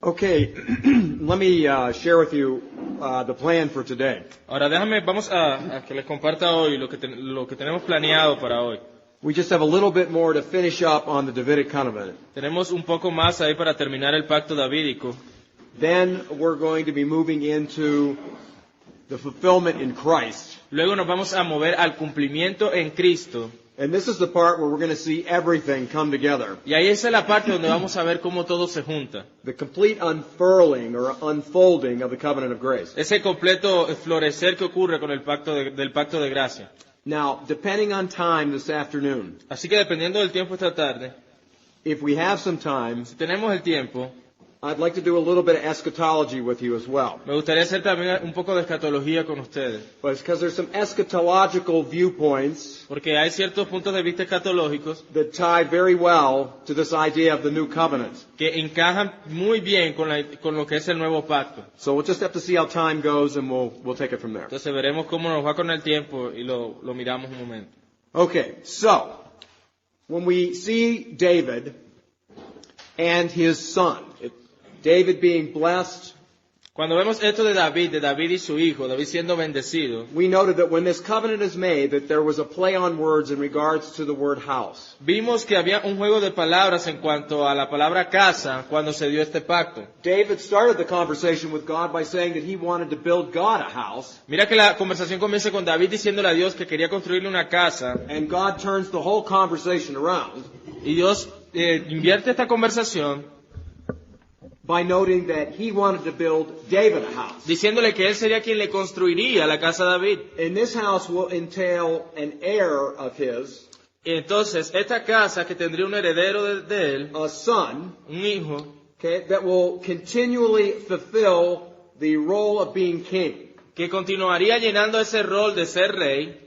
Okay, let me share with you the plan for today. Ahora vamos a que les comparta hoy lo que tenemos planeado para hoy. We just have a little bit more to finish up on the Davidic covenant. Tenemos un poco más ahí para terminar el pacto davídico. Then we're going to be moving into the fulfillment in Christ. Luego nos vamos a mover al cumplimiento en Cristo. And this is the part where we're going to see everything come together. Y ahí esa es la parte donde vamos a ver cómo todo se junta. The complete unfurling or unfolding of the covenant of grace. Ese completo florecer que ocurre con el del pacto de gracia. Now, depending on time this afternoon, Así que dependiendo del tiempo esta tarde, if we have some time, si tenemos el tiempo, I'd like to do a little bit of eschatology with you as well. me gustaría hacer también un poco de escatología con ustedes. But it's because there's some eschatological viewpoints Porque hay ciertos puntos de vista escatológicos that tie very well to this idea of the new covenant. que encajan muy bien con lo que es el nuevo pacto. So we'll just have to see how time goes and we'll take it from there. Entonces veremos cómo nos va con el tiempo y lo miramos un momento. Okay, so when we see David and his son, David being blessed, Cuando vemos esto de David y su hijo, David siendo bendecido, we noted that when this covenant is made, that there was a play on words in regards to the word house. vimos que había un juego de palabras en cuanto a la palabra casa cuando se dio este pacto. David started the conversation with God by saying that he wanted to build God a house, Mira que la conversación comienza con David diciéndole a Dios que quería construirle una casa, and God turns the whole conversation around y Dios invierte esta conversación by noting that he wanted to build David a house. diciéndole que él sería quien le construiría la casa a David. And this house will entail an heir of his, Y entonces, esta casa que tendría un heredero de él, a son, un hijo, okay, that will continually fulfill the role of being king. que continuaría llenando ese rol de ser rey,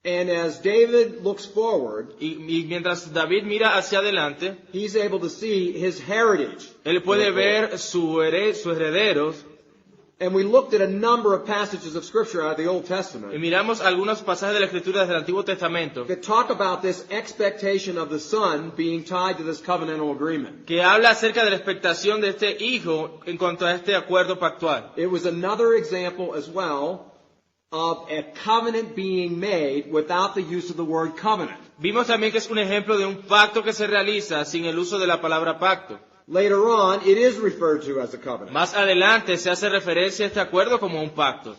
And as David looks forward, y mientras David mira hacia adelante, he's able to see his heritage. él puede ver sus herederos, And we looked at a number of passages of Scripture out of the Old y Testament miramos algunos pasajes de la Escritura desde el Antiguo Testamento, that talk about this expectation of the son being tied to this covenantal agreement. que habla acerca de la expectación de este hijo en cuanto a este acuerdo pactual. It was another example as well of a covenant being made without the use of the word covenant. Vimos también que es un ejemplo de un pacto que se realiza sin el uso de la palabra pacto. Later on, it is referred to as a covenant. Más adelante se hace referencia a este acuerdo como un pacto.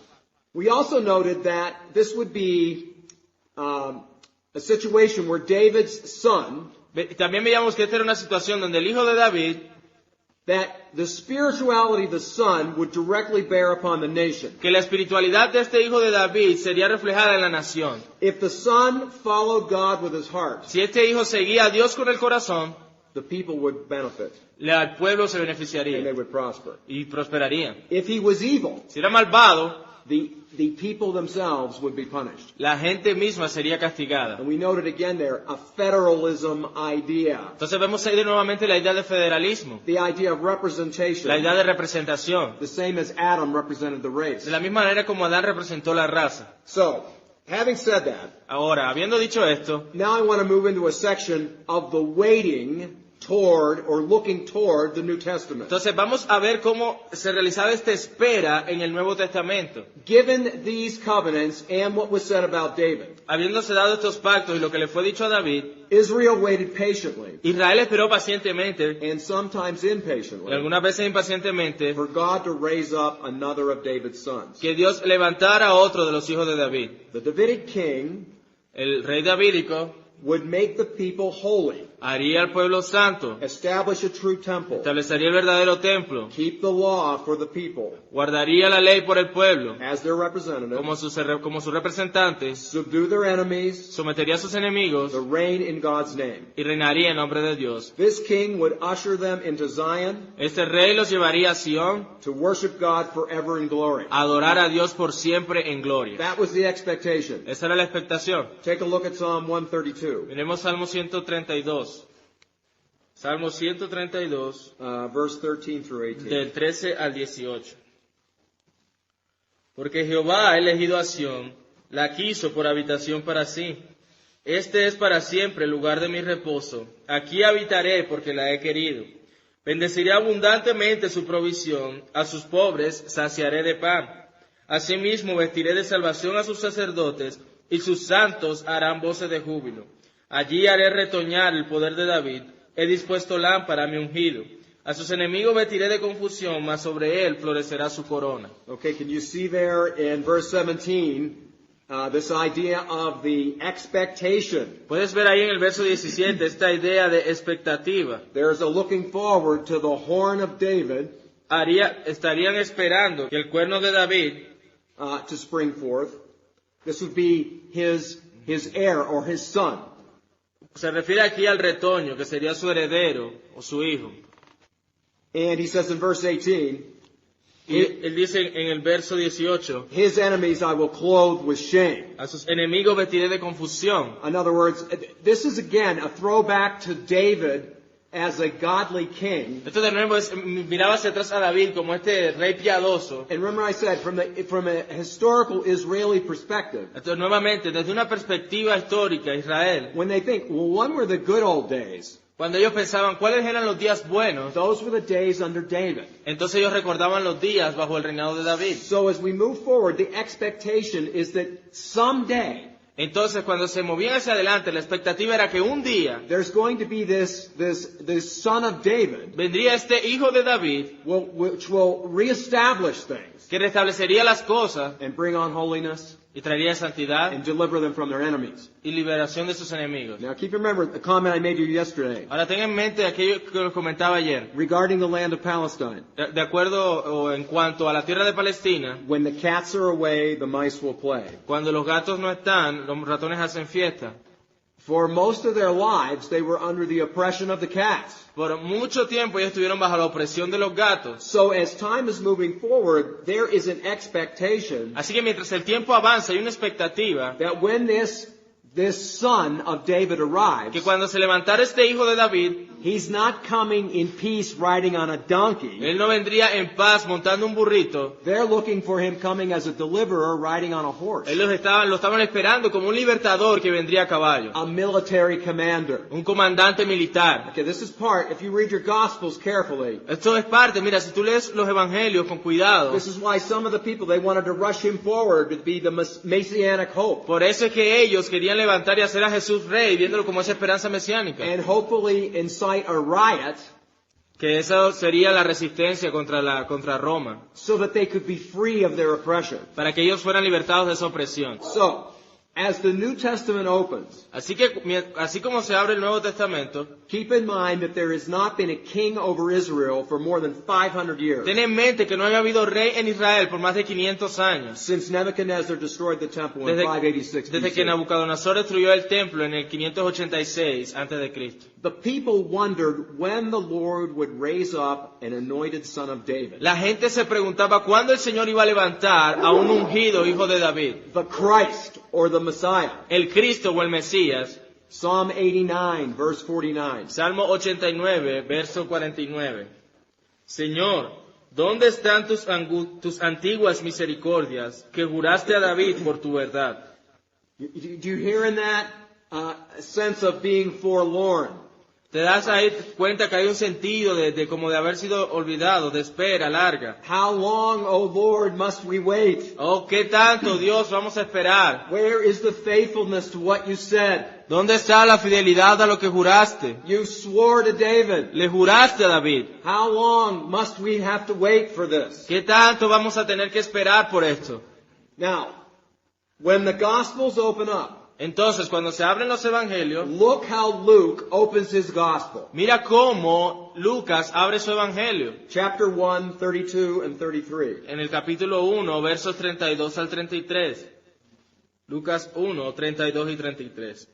We also noted that this would be a situation where David's son, También veíamos que esta era una situación donde el hijo de David, that the spirituality of the son would directly bear upon the nation. que la espiritualidad de este hijo de David sería reflejada en la nación. If the son followed God with his heart, Si este hijo seguía a Dios con el corazón, the people would benefit el pueblo se and they beneficiaría would prosper. y prosperaría. If he was evil, Si era malvado, the people themselves would be punished. la gente misma sería castigada. And we noted again there a federalism idea, Entonces vemos ahí de nuevamente la idea de federalismo, the idea of la representation, idea de representación, the same as Adam represented the race. de la misma manera como Adán representó la raza. So, having said that, Ahora, habiendo dicho esto, now I want to move into a section of the waiting toward or looking toward the New Testament. entonces vamos a ver cómo se realizaba esta espera en el Nuevo Testamento. Given these covenants and what was said about David, Habiéndose dado estos pactos y lo que le fue dicho a David, Israel waited patiently Israel esperó pacientemente, and sometimes y impatiently algunas veces impacientemente, for God to raise up another of David's sons. que Dios levantara a otro de los hijos de David. The Davidic king El rey davídico would make the people holy, haría al pueblo santo, establish a true temple, establecería el verdadero templo, keep the law for the people guardaría la ley por el pueblo, as their representative, como sus representantes, subdue their enemies, sometería a sus enemigos to reign in God's name. y reinaría en nombre de Dios. This king would usher them into Zion Este rey los llevaría a Sion to worship God forever in glory. a adorar a Dios por siempre en gloria. That was the expectation. Esa era la expectación. Take a look at Psalm 132, Miremos Salmo 132. Salmo 132, verse 13 through 18. del 13 al 18. Porque Jehová ha elegido a Sión, la quiso por habitación para sí. Este es para siempre el lugar de mi reposo. Aquí habitaré porque la he querido. Bendeciré abundantemente su provisión, a sus pobres saciaré de pan. Asimismo vestiré de salvación a sus sacerdotes, y sus santos harán voces de júbilo. Allí haré retoñar el poder de David, he dispuesto lámpara a mi ungido. A sus enemigos vestiré de confusión, mas sobre él florecerá su corona. Okay, can you see there in verse 17 this idea of the expectation? Puedes ver ahí en el verso 17 esta idea de expectativa. There's a looking forward to the horn of David Estarían esperando que el cuerno de David to spring forth. This would be his heir or his son. se refiere aquí al retoño, que sería su heredero o su hijo. And he says in verse 18, Y él dice en el verso 18, his enemies I will clothe with shame. a sus enemigos vestiré de confusión. In other words, this is again a throwback to David as a godly king. Esto de nuevo es, miraba hacia atrás a David como este rey piadoso. And remember I said, from a historical Israeli perspective, Entonces, nuevamente, desde una perspectiva histórica, Israel, when they think, well, when were the good old days? cuando ellos pensaban cuáles eran los días buenos, Those were the days under David. entonces ellos recordaban los días bajo el reinado de David. So as we move forward, the expectation is that someday Entonces, cuando se movían hacia adelante, la expectativa era que un día there's going to be this son of David vendría este hijo de David which will reestablish things que restablecería las cosas and bring on holiness y traería santidad and deliver them from their enemies. y liberación de sus enemigos. Now keep in remember the comment I made to you yesterday Ahora tengan en mente aquello que les comentaba ayer. regarding the land of Palestine. De acuerdo o en cuanto a la tierra de Palestina, When the cats are away, the mice will play. cuando los gatos no están, los ratones hacen fiesta. For most of their lives, they were under the oppression of the cats. Por mucho tiempo ellos estuvieron bajo la opresión de los gatos. So as time is moving forward, there is an expectation Así que mientras el tiempo avanza hay una expectativa that when this son of David que arrives, cuando se levantara este hijo de David, he's not coming in peace riding on a donkey. él no vendría en paz montando un burrito. They're looking for him coming as a deliverer riding on a horse, Ellos lo estaban esperando como un libertador que vendría a caballo, a military commander. un comandante militar. Okay, this is part, if you read your Gospels carefully, Esto es parte, mira, si tú lees los evangelios con cuidado, this is why some of the people, they wanted to rush him forward to be the messianic hope. por eso es que ellos querían levantar y hacer a Jesús rey, viéndolo como esa esperanza mesiánica. And hopefully incite a riot Que esa sería la resistencia contra Roma, so that they could be free of their oppression. para que ellos fueran libertados de esa opresión. So, as the New Testament opens, Así que, así como se abre el Nuevo Testamento, keep in mind that there has not been a king over Israel for more than 500 years. ten en mente que no había habido rey en Israel por más de 500 años, Since Nebuchadnezzar destroyed the temple in desde 586 que BC. Nabucodonosor destruyó el templo en el 586 a.C. The people wondered when the Lord would raise up an anointed son of David. La gente se preguntaba cuándo el Señor iba a levantar a un ungido hijo de David, The Christ or the Messiah. el Cristo o el Mesías. Psalm 89, verse 49. Salmo 89, verso 49. Señor, ¿dónde están tus antiguas misericordias que juraste a David por tu verdad? Do you hear in that sense of being forlorn? Te das ahí cuenta que hay un sentido de como de haber sido olvidado, de espera larga. How long, O Lord, must we wait? Oh, ¿qué tanto, Dios, vamos a esperar? Where is the faithfulness to what you said? ¿Dónde está la fidelidad a lo que juraste? You swore to David. Le juraste a David. How long must we have to wait for this? ¿Qué tanto vamos a tener que esperar por esto? Now, when the Gospels open up, Entonces, cuando se abren los evangelios, look how Luke opens his Gospel. mira cómo Lucas abre su evangelio. Chapter 1, 32 and 33. En el capítulo 1, versos 32 al 33. Lucas 1, 32 y 33.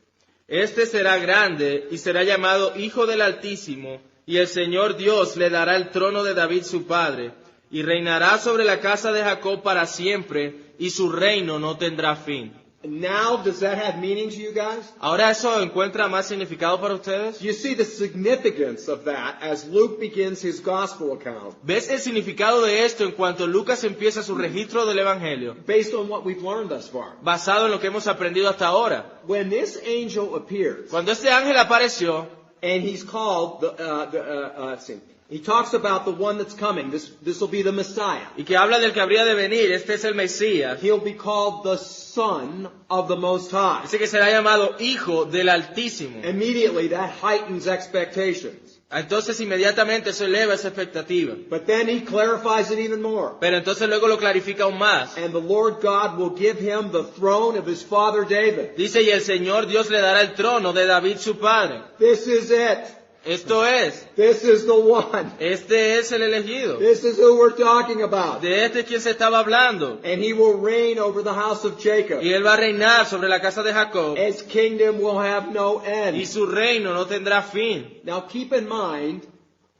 Este será grande y será llamado Hijo del Altísimo, y el Señor Dios le dará el trono de David su padre, y reinará sobre la casa de Jacob para siempre, y su reino no tendrá fin. Now, does that have meaning to you guys? ¿Ahora eso encuentra más significado para ustedes? You see the significance of that as Luke begins his Gospel account, ¿Ves el significado de esto en cuanto Lucas empieza su registro del evangelio, based on what we've learned thus far. basado en lo que hemos aprendido hasta ahora? When this angel appears, Cuando este ángel apareció, and he's called He talks about the one that's coming. This will be the Messiah. y que habla del que habría de venir. Este es el Mesías. He'll be called the Son of the Most High. Dice que será llamado Hijo del Altísimo. Immediately that heightens expectations. Entonces inmediatamente eso eleva esa expectativa. But then he clarifies it even more. Pero entonces luego lo clarifica aún más. And the Lord God will give him the throne of his father David. Dice, y el Señor Dios le dará el trono de David su padre. This is it. Esto es. This is the one. Este es el elegido. This is who we're talking about. De este es quien se estaba hablando. And he will reign over the house of Jacob. Y él va a reinar sobre la casa de Jacob. His kingdom will have no Y end. su reino no tendrá fin. Now keep in mind,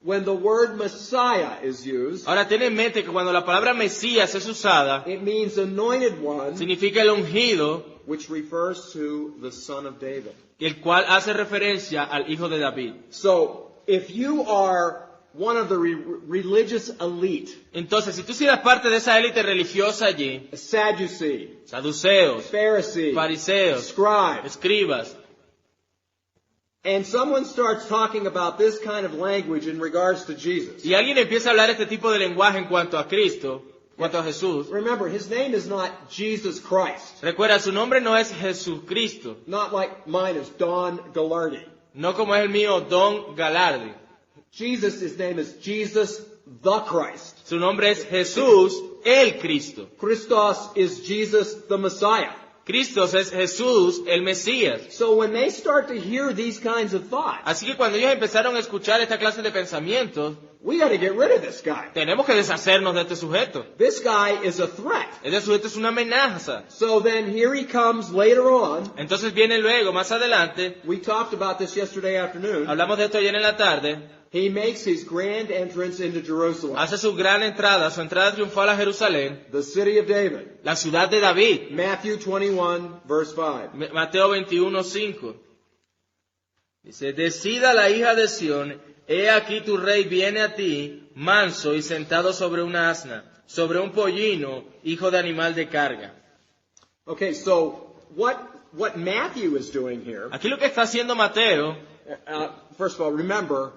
when the word Messiah is used, Ahora ten en mente que cuando la palabra Mesías es usada, it means anointed one, significa el ungido, which refers to the son of David. el cual hace referencia al hijo de David. So, if you are one of the religious elite, Entonces, si tú eras parte de esa élite religiosa allí, a Sadducee, saduceos, Pharisee, fariseos, scribe, escribas, and someone starts talking about this kind of language in regards to Jesus, y alguien empieza a hablar este tipo de lenguaje en cuanto a Cristo, en cuanto a Jesús, remember, his name is not Jesus Christ. recuerda, su nombre no es Jesucristo, Not like mine is Don Gallardi. no como es el mío Don Galardi. Jesus, his name is Jesus the Christ. Su nombre es Jesús el Cristo. Christos is Jesus the Messiah. Cristo es Jesús el Mesías. So when they start to hear these kinds of thoughts, Así que cuando ellos empezaron a escuchar esta clase de pensamientos, we got to get rid of this guy. tenemos que deshacernos de este sujeto. This guy is a threat. Este sujeto es una amenaza. So then here he comes later on. Entonces viene luego, más adelante, We talked about this yesterday afternoon. hablamos de esto ayer en la tarde, He makes his grand entrance into Jerusalem, hace su gran entrada, su entrada triunfal a Jerusalén, the city of David. la ciudad de David. Matthew 21, verse 5. Mateo 21:5. Dice, decida la hija de Sión, he aquí tu rey viene a ti, manso y sentado sobre una asna, sobre un pollino, hijo de animal de carga. Okay, so what Matthew is doing here, Aquí lo que está haciendo Mateo, first of all, remember,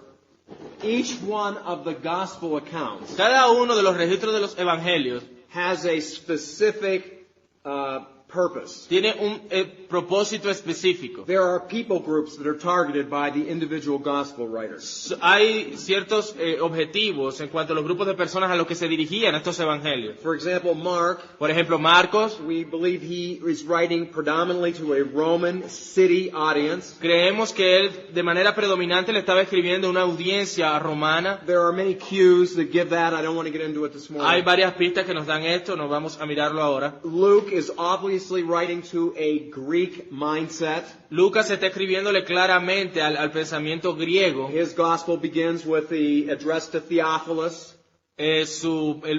each one of the gospel accounts cada uno de los registros de los evangelios has a specific purpose. tiene un propósito específico. There are people groups that are targeted by the individual gospel writers. Hay ciertos objetivos en cuanto a los grupos de personas a los que se dirigían estos evangelios. For example, Mark, Por ejemplo, Marcos, we believe he is writing predominantly to a Roman city audience. creemos que él de manera predominante le estaba escribiendo a una audiencia romana. There are many cues that give that. I don't want to get into it this Hay morning. varias pistas que nos dan esto, nos vamos a mirarlo ahora. Luke is obviously writing to a Greek mindset. Lucas está escribiéndole claramente al pensamiento griego. His gospel begins with the address to Theophilus. El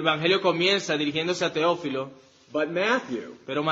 evangelio comienza dirigiéndose a Teófilo, But pero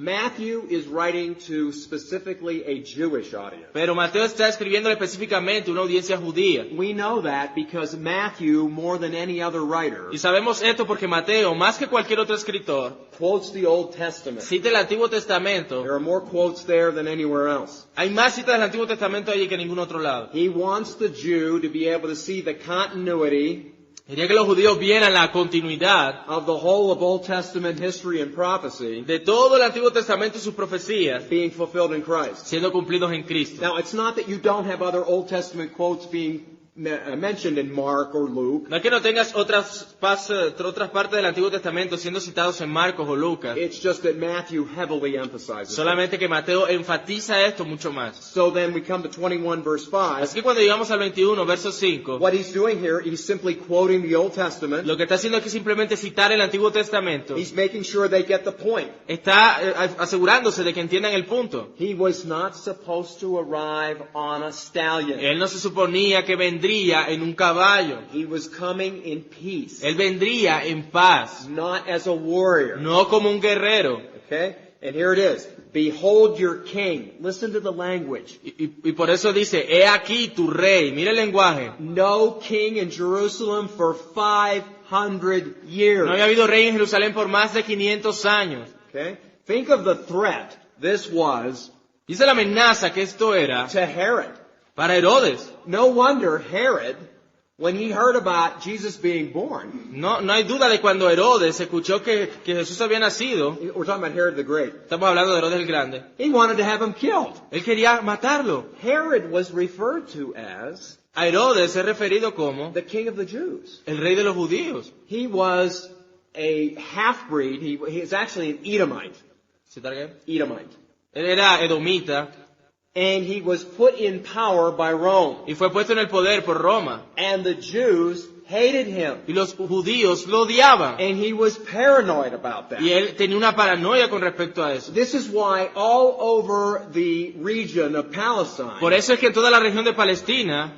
Matthew is writing to specifically a Jewish audience. Mateo está escribiéndole específicamente a una audiencia judía. We know that because Matthew, more than any other writer, Y sabemos esto porque Mateo, más que cualquier otro escritor, quotes the Old Testament. cita el Antiguo Testamento. There are more quotes there than anywhere else. Hay más citas del Antiguo Testamento allí que en ningún otro lado. He wants the Jew to be able to see the continuity Quería que los judíos vieran la continuidad of the whole of Old Testament history and prophecy de todo el Antiguo Testamento y sus profecías being fulfilled in Christ. siendo cumplidos en Cristo. Now, it's not that you don't have other Old Testament quotes being mentioned in Mark or Luke. No es que no tengas otras partes del Antiguo Testamento siendo citados en Marcos o Lucas, It's just that Matthew heavily emphasizes it. solamente que Mateo enfatiza esto mucho más. So then we come to 21 verse 5. Así que cuando llegamos al 21, verso 5, What he's doing here, he's simply quoting the Old Testament. lo que está haciendo aquí es simplemente citar el Antiguo Testamento. He's making sure they get the point. Está asegurándose de que entiendan el punto. He was not supposed to arrive on a stallion. Él no se suponía que vendría en un caballo. He was coming in peace, Él vendría en paz, not as a warrior. no como un guerrero. Okay? And here it is. Behold your king. Listen to the language. Y por eso dice, he aquí tu rey. Mira el lenguaje. No king in Jerusalem for 500 years. No había habido rey en Jerusalén por más de 500 años. Okay? Think of the threat this was Dice la amenaza que esto era to Herod. para Herodes. No wonder Herod when he heard about Jesus being born, No hay duda de cuando Herodes escuchó que Jesús había nacido. we're talking about Herod the Great, Estamos hablando de Herodes el Grande. he wanted to have him killed. Él quería matarlo. Herod was referred to as A Herodes es referido como the king of the Jews. el rey de los judíos. He was a half-breed. He is actually an Edomite. ¿Se está bien? Edomite. Él era edomita And he was put in power by Rome. y fue puesto en el poder por Roma. And the Jews hated him. Y los judíos lo odiaban. And he was paranoid about that. Y él tenía una paranoia con respecto a eso. This is why all over the region of Palestine, Por eso es que en toda la región de Palestina,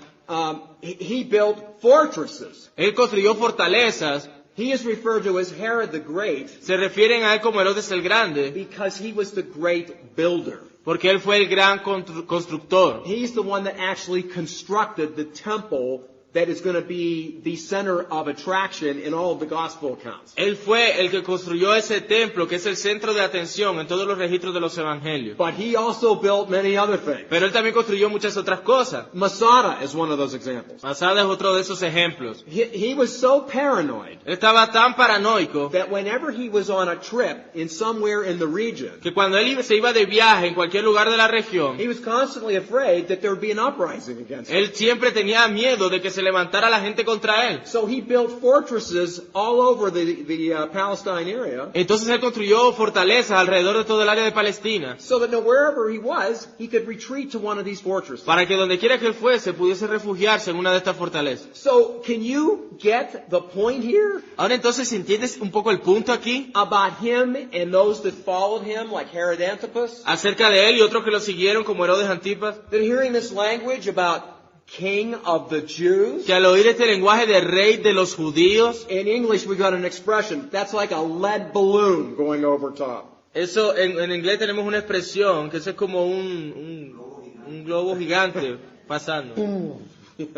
he built fortresses. él construyó fortalezas. He is referred to as Herod the Great Se refieren a él como Herodes el Grande, because he was the great builder. porque él fue el gran constructor. He's the one that actually constructed the temple that is going to be the center of attraction in all of the gospel accounts. Él fue el que construyó ese templo, que es el centro de atención en todos los registros de los evangelios. But he also built many other things. Pero él también construyó muchas otras cosas. Masada is one of those examples. Masada es otro de esos ejemplos. He was so paranoid Él estaba tan paranoico that whenever he was on a trip in somewhere in the region, que cuando él se iba de viaje en cualquier lugar de la región, he was constantly afraid that there would be an uprising against him. él siempre tenía miedo de que se levantara la gente contra él. So he built fortresses all over the Palestine area Entonces él construyó fortalezas alrededor de todo el área de Palestina, so that wherever he was, he could retreat to one of these fortresses. para que donde quiera que él fuese pudiese refugiarse en una de estas fortalezas. So can you get the point here Ahora entonces, ¿entiendes un poco el punto aquí? about him and those that followed him, like Herod Antipas? Acerca de él y otros que lo siguieron como Herodes Antipas, That hearing this language about King of the Jews, que al oír este lenguaje de rey de los judíos, in English we got an expression, that's like a lead balloon going over top. eso en inglés tenemos una expresión que eso es como un globo gigante pasando,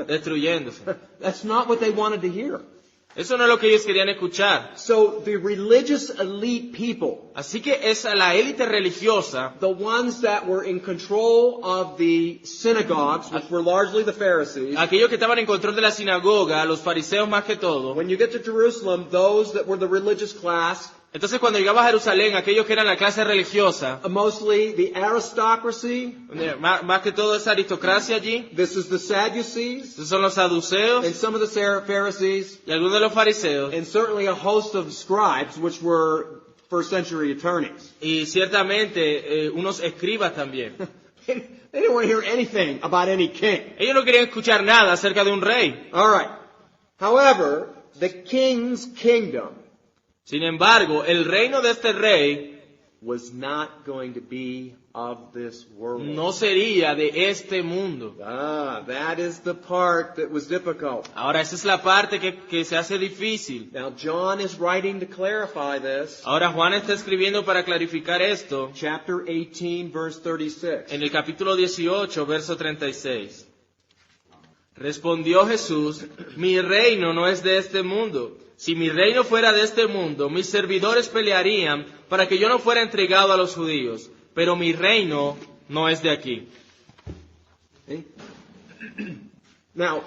destruyéndose. That's not what they wanted to hear. Eso no es lo que ellos querían escuchar. So the religious elite people, Así que es a la élite religiosa, the ones that were in control of the synagogues, which were largely the Pharisees, aquellos que estaban en control de la sinagoga, los fariseos más que todo. when you get to Jerusalem, those that were the religious class, Entonces cuando llegaba a Jerusalén, aquellos que eran la clase religiosa, mostly the aristocracy, más que todo esa aristocracia allí, this is the Sadducees, estos son los saduceos and some of the Pharisees, y algunos de los fariseos, and certainly a host of scribes, which were first century attorneys. y ciertamente unos escribas también. They didn't want to hear anything about any king. Ellos no querían escuchar nada acerca de un rey. All right. However, the king's kingdom Sin embargo, el reino de este rey was not going to be of this world. no sería de este mundo. That is the part that was difficult. Ahora, esa es la parte que se hace difícil. Now, John is writing to clarify this. Ahora, Juan está escribiendo para clarificar esto Chapter 18, verse 36. en el capítulo 18, verso 36. Respondió Jesús, mi reino no es de este mundo. Si mi reino fuera de este mundo, mis servidores pelearían para que yo no fuera entregado a los judíos. Pero mi reino no es de aquí. Okay? Now,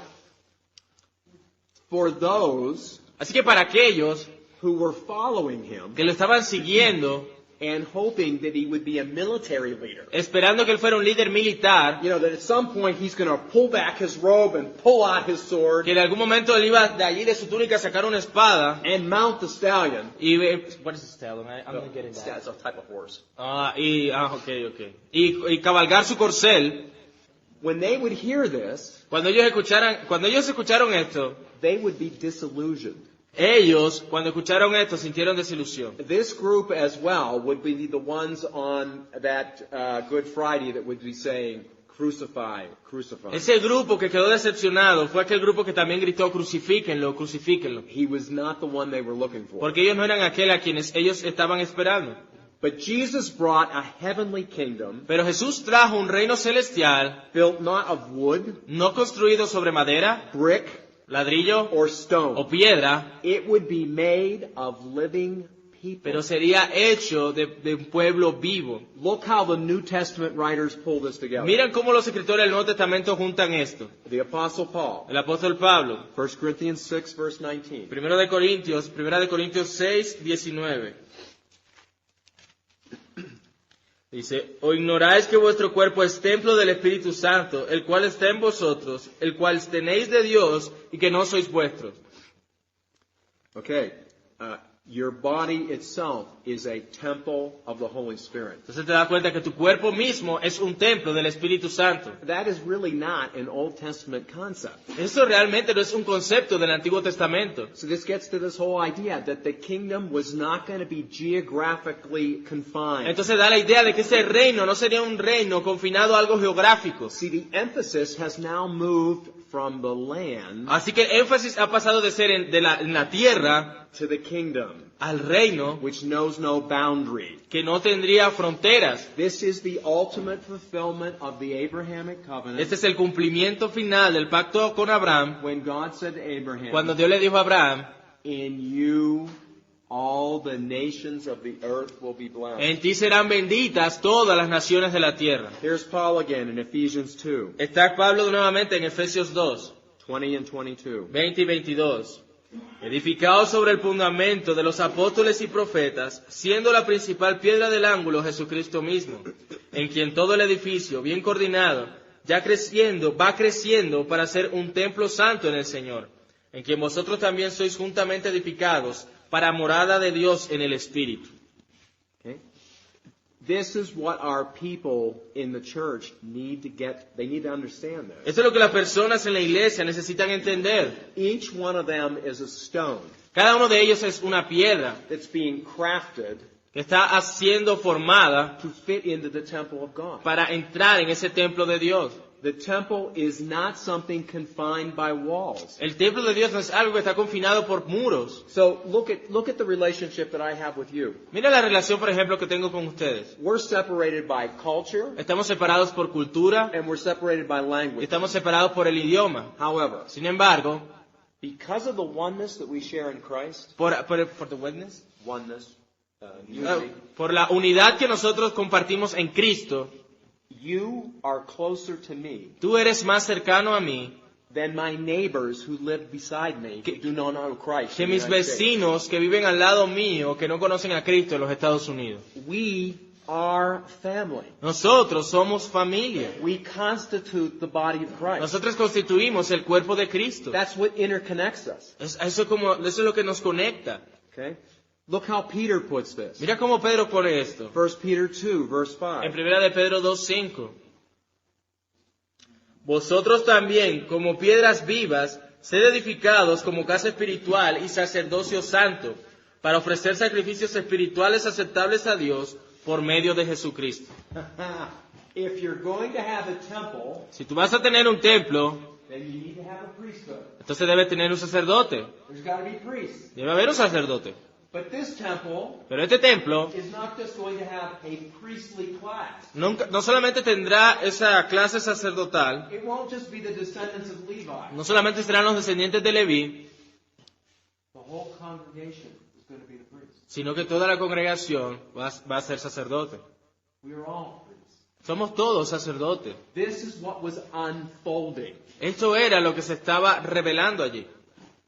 for those Así que para aquellos who were following him que lo estaban siguiendo, and hoping that he would be a military leader, esperando que él fuera un líder militar, you know, that at some point he's going to pull back his robe and pull out his sword que en algún momento él iba de allí de su túnica a sacar una espada and mount the stallion. y what is a stallion? I'm not getting that. That's a type of horse. Okay. Y cabalgar su corcel. When they would hear this, Cuando ellos escucharon esto, they would be disillusioned. ellos cuando escucharon esto sintieron desilusión. This group as well would be the ones on that Good Friday that would be saying, crucify, crucify. Ese grupo que quedó decepcionado fue aquel grupo que también gritó crucifíquenlo, crucifíquenlo. He was not the one they were looking for. Porque ellos no eran aquel a quienes ellos estaban esperando. But Jesus brought a heavenly kingdom Pero Jesús trajo un reino celestial, built not of wood, no construido sobre madera, brick, ladrillo or o stone. piedra, It would be made of living people. pero sería hecho de un pueblo vivo. Look how the New Testament writers pull this together. Miren cómo los escritores del Nuevo Testamento juntan esto. The Apostle Paul, El apóstol Pablo, 1 Corinthians 6, verse 19. 1 de Corintios 6, 19. Dice, ¿o ignoráis que vuestro cuerpo es templo del Espíritu Santo, el cual está en vosotros, el cual tenéis de Dios y que no sois vuestros? Okay, your body itself is a temple of the Holy Spirit. Entonces te das cuenta que tu cuerpo mismo es un templo del Espíritu Santo. That is really not an Old Testament concept. Eso realmente no es un concepto del Antiguo Testamento. So this gets to this whole idea that the kingdom was not going to be geographically confined. Entonces da la idea de que ese reino no sería un reino confinado a algo geográfico. See, the emphasis has now moved from the land Así que el énfasis ha pasado de ser en la tierra to the kingdom, al reino which knows no boundary. que no tendría fronteras. This is the ultimate fulfillment of the Abrahamic covenant. Este es el cumplimiento final del pacto con Abraham, When God said to Abraham, cuando Dios le dijo a Abraham, in you all the nations of the earth will be blessed. en ti serán benditas todas las naciones de la tierra. Here's Paul again in Ephesians 2, Está Pablo nuevamente en Efesios 2, 20 and 22. 20 y 22. Edificados sobre el fundamento de los apóstoles y profetas, siendo la principal piedra del ángulo Jesucristo mismo, en quien todo el edificio, bien coordinado, va creciendo para ser un templo santo en el Señor, en quien vosotros también sois juntamente edificados para morada de Dios en el Espíritu. Okay? This is what our people in the church need to get. They need to understand this. Esto es lo que las personas en la iglesia necesitan entender. Each one of them is a stone Cada uno de ellos es una piedra that's being crafted que está siendo formada to fit into the temple of God. para entrar en ese templo de Dios. The temple is not something confined by walls. El templo de Dios no es algo que está confinado por muros. So look at the relationship that I have with you. Mira la relación, por ejemplo, que tengo con ustedes. We're separated by culture Estamos separados por cultura, and we're separated by language. estamos separados por el idioma. However, Sin embargo, because of the oneness that we share in Christ, por the witness, unity, por la unidad que nosotros compartimos en Cristo, you are closer to me tú eres más cercano a mí than my neighbors who live beside me who do not know Christ. que in the mis United States. vecinos que viven al lado mío, que no conocen a Cristo en los Estados Unidos. We are family. Nosotros somos familia. We constitute the body of Christ. Nosotros constituimos el cuerpo de Cristo. That's what interconnects us. Eso es lo que nos conecta. Okay? Look how Peter puts this. Mira cómo Pedro pone esto. 1 Peter 2, verse 5. En 1 de Pedro 2:5. Vosotros también, como piedras vivas, sed edificados como casa espiritual y sacerdocio santo, para ofrecer sacrificios espirituales aceptables a Dios por medio de Jesucristo. If you're going to have a temple, Si tú vas a tener un templo, then you need to have a priesthood. entonces debe tener un sacerdote. There's got to be priests. Debe haber un sacerdote. But this temple Pero este templo is not just going to have a priestly class. no solamente tendrá esa clase sacerdotal, It won't just be the descendants of Levi. no solamente serán los descendientes de Leví, The whole congregation is going to be the priests. sino que toda la congregación va a ser sacerdote. We are all priests. Somos todos sacerdotes. This is what was unfolding. Esto era lo que se estaba revelando allí.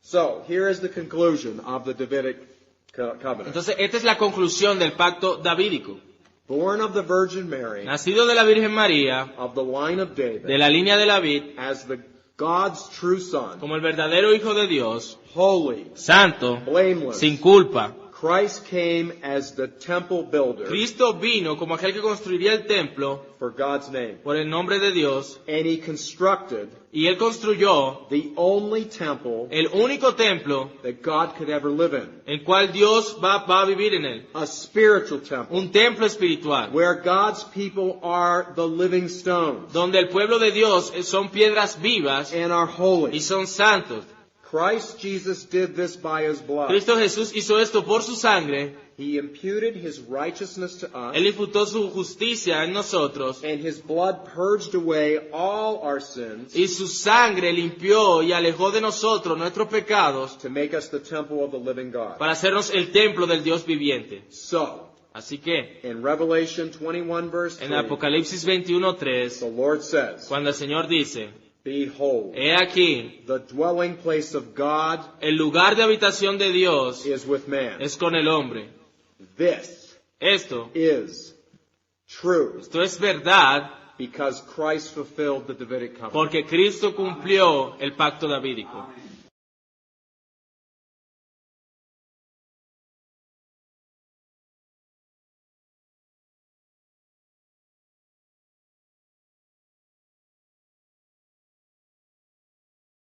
So, here is the conclusion of the Davidic covenant. Entonces, esta es la conclusión del pacto davídico. Born of the Virgin Mary, Nacido de la Virgen María, of the line of David, de la línea de David, as the God's true son, como el verdadero Hijo de Dios, holy, santo, blameless. sin culpa. Christ came as the temple builder Cristo vino como aquel que construiría el templo for God's name. por el nombre de Dios, And he constructed y él construyó the only temple el único templo that God could ever live in. el cual Dios va a vivir en él. A spiritual temple Un templo espiritual, where God's people are the living stones donde el pueblo de Dios son piedras vivas and are y holy. son santos. Christ Jesus did this by his blood. Cristo Jesús hizo esto por su sangre. He imputed his righteousness to us, Él imputó su justicia en nosotros. and his blood purged away all our sins Y su sangre limpió y alejó de nosotros nuestros pecados to make us the temple of the living God. para hacernos el templo del Dios viviente. So, Así que, in Revelation 21 verse en 3, Apocalipsis 21:3, the Lord says, cuando el Señor dice, Behold, he aquí, the dwelling place of God el lugar de habitación de Dios is with man. es con el hombre. This Esto is true es verdad because Christ fulfilled the Davidic covenant. porque Cristo cumplió el pacto davídico.